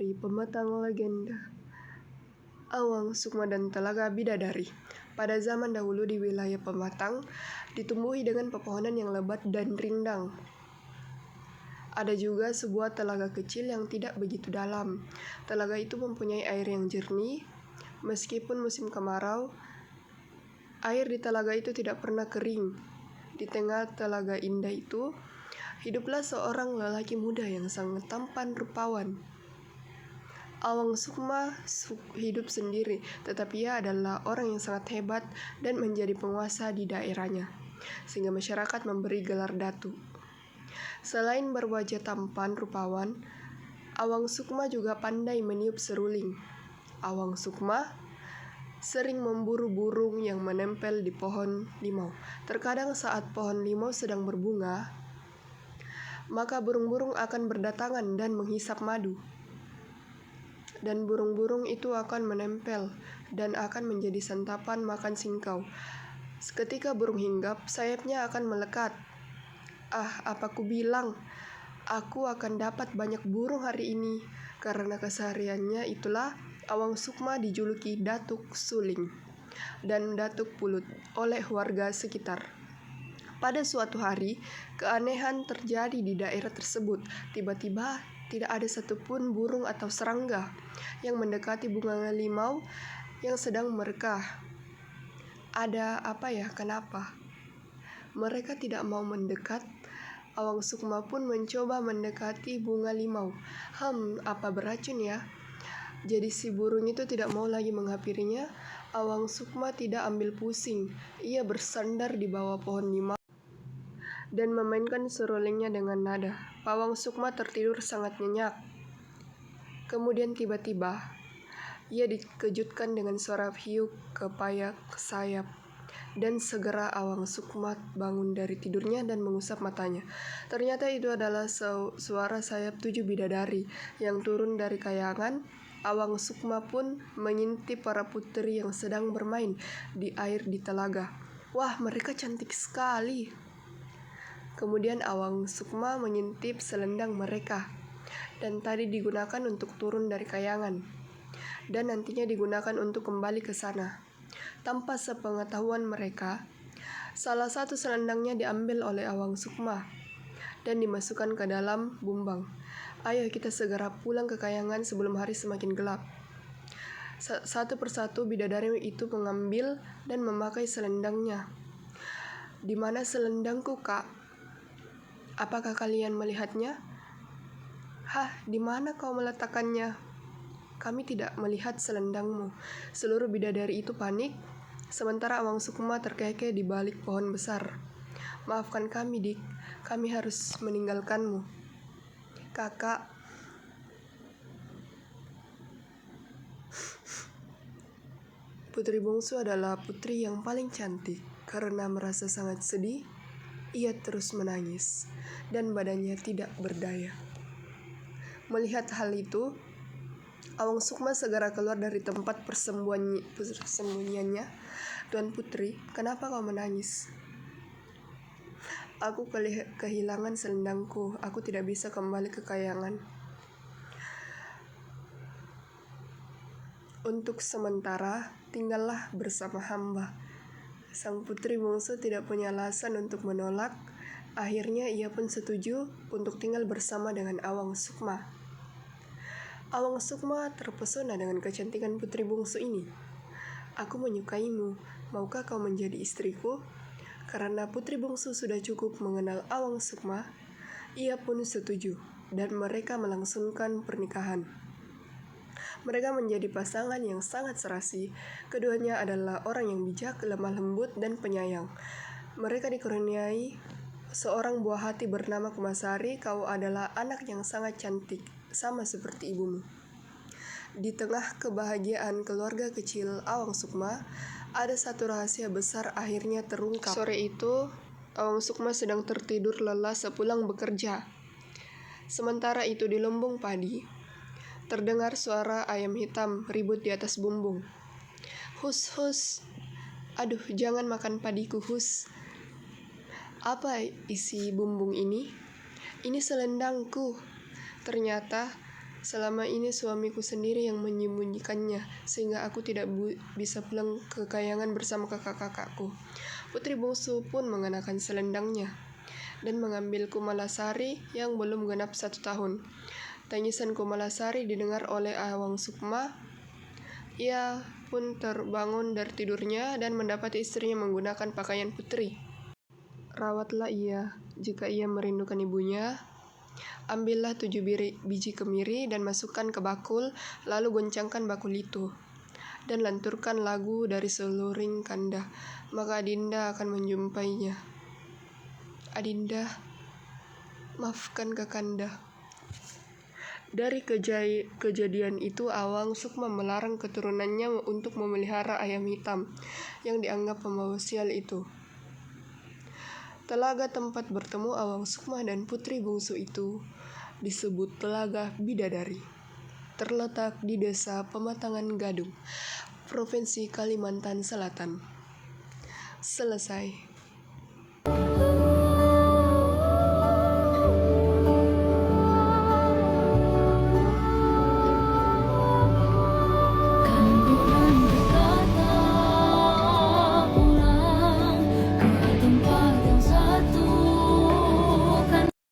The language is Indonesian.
Putri Pematang Legenda. Awang Sukma dan Telaga Bidadari. Pada zaman dahulu di wilayah Pematang, ditumbuhi dengan pepohonan yang lebat dan rindang. Ada juga sebuah telaga kecil yang tidak begitu dalam. Telaga itu mempunyai air yang jernih. Meskipun musim kemarau, air di telaga itu tidak pernah kering. Di tengah telaga indah itu, hiduplah seorang lelaki muda yang sangat tampan rupawan. Awang Sukma hidup sendiri, tetapi ia adalah orang yang sangat hebat dan menjadi penguasa di daerahnya, sehingga masyarakat memberi gelar Datu. Selain berwajah tampan rupawan, Awang Sukma juga pandai meniup seruling. Awang Sukma sering memburu burung yang menempel di pohon limau. Terkadang saat pohon limau sedang berbunga, maka burung-burung akan berdatangan dan menghisap madu. Dan burung-burung itu akan menempel dan akan menjadi santapan makan singkau. Ketika burung hinggap, sayapnya akan melekat. Apa ku bilang? Aku akan dapat banyak burung hari ini. Karena kesehariannya itulah Awang Sukma dijuluki Datuk Suling dan Datuk Pulut oleh warga sekitar. Pada suatu hari, keanehan terjadi di daerah tersebut. Tiba-tiba tidak ada satupun burung atau serangga yang mendekati bunga limau yang sedang merekah. Ada apa ya? Kenapa? Mereka tidak mau mendekat. Awang Sukma pun mencoba mendekati bunga limau. Apa beracun ya? Jadi si burung itu tidak mau lagi menghampirinya. Awang Sukma tidak ambil pusing. Ia bersandar di bawah pohon limau dan memainkan serulingnya dengan nada. Awang Sukma tertidur sangat nyenyak. Kemudian tiba-tiba, ia dikejutkan dengan suara hiuk kepayak sayap. Dan segera Awang Sukma bangun dari tidurnya dan mengusap matanya. Ternyata itu adalah suara sayap 7 bidadari yang turun dari kayangan. Awang Sukma pun mengintip para putri yang sedang bermain di air di telaga. Wah, mereka cantik sekali. Kemudian Awang Sukma mengintip selendang mereka, dan tadi digunakan untuk turun dari kayangan, dan nantinya digunakan untuk kembali ke sana. Tanpa sepengetahuan mereka, salah satu selendangnya diambil oleh Awang Sukma dan dimasukkan ke dalam bumbang. Ayo kita segera pulang ke kayangan sebelum hari semakin gelap. Satu persatu bidadari itu mengambil dan memakai selendangnya. Di mana selendangku, Kak? Apakah kalian melihatnya? Di mana kau meletakkannya? Kami tidak melihat selendangmu. Seluruh bidadari itu panik, sementara Awang Sukma terkekeh di balik pohon besar. Maafkan kami, Dik. Kami harus meninggalkanmu. Kakak. Putri bungsu adalah putri yang paling cantik. Karena merasa sangat sedih, ia terus menangis, dan badannya tidak berdaya. Melihat hal itu, Awang Sukma segera keluar dari tempat persembunyiannya. Tuan Putri, kenapa kau menangis? Aku kehilangan selendangku. Aku tidak bisa kembali ke kayangan. Untuk sementara, tinggallah bersama hamba. Sang putri bungsu tidak punya alasan untuk menolak. Akhirnya ia pun setuju untuk tinggal bersama dengan Awang Sukma. Awang Sukma terpesona dengan kecantikan putri bungsu ini. Aku menyukaimu, maukah kau menjadi istriku? Karena putri bungsu sudah cukup mengenal Awang Sukma, ia pun setuju, dan mereka melangsungkan pernikahan. Mereka menjadi pasangan yang sangat serasi. Keduanya adalah orang yang bijak, lemah lembut, dan penyayang. Mereka dikaruniai seorang buah hati bernama Kumasari. Kau adalah anak yang sangat cantik, sama seperti ibumu. Di tengah kebahagiaan keluarga kecil Awang Sukma, ada satu rahasia besar akhirnya terungkap. Sore itu, Awang Sukma sedang tertidur lelah sepulang bekerja. Sementara itu di lumbung padi, terdengar suara ayam hitam ribut di atas bumbung. Hus, hus. Aduh, jangan makan padiku, hus. Apa isi bumbung ini? Ini selendangku. Ternyata Selama ini suamiku sendiri yang menyembunyikannya, sehingga aku tidak bisa pulang ke kayangan bersama kakak-kakakku. Putri bungsu pun mengenakan selendangnya dan mengambil Kumalasari yang belum genap 1 tahun. Tangisan Kumalasari didengar oleh Awang Sukma. Ia pun terbangun dari tidurnya dan mendapati istrinya menggunakan pakaian putri. Rawatlah ia jika ia merindukan ibunya. Ambillah 7 biji kemiri dan masukkan ke bakul, lalu goncangkan bakul itu. Dan lanturkan lagu dari seluring kanda, maka Adinda akan menjumpainya. Adinda, maafkan Kakanda. Dari kejadian itu, Awang Sukma melarang keturunannya untuk memelihara ayam hitam yang dianggap pembawa sial itu. Telaga tempat bertemu Awang Sukma dan putri bungsu itu disebut Telaga Bidadari. Terletak di Desa Pematangan Gadung, Provinsi Kalimantan Selatan. Selesai.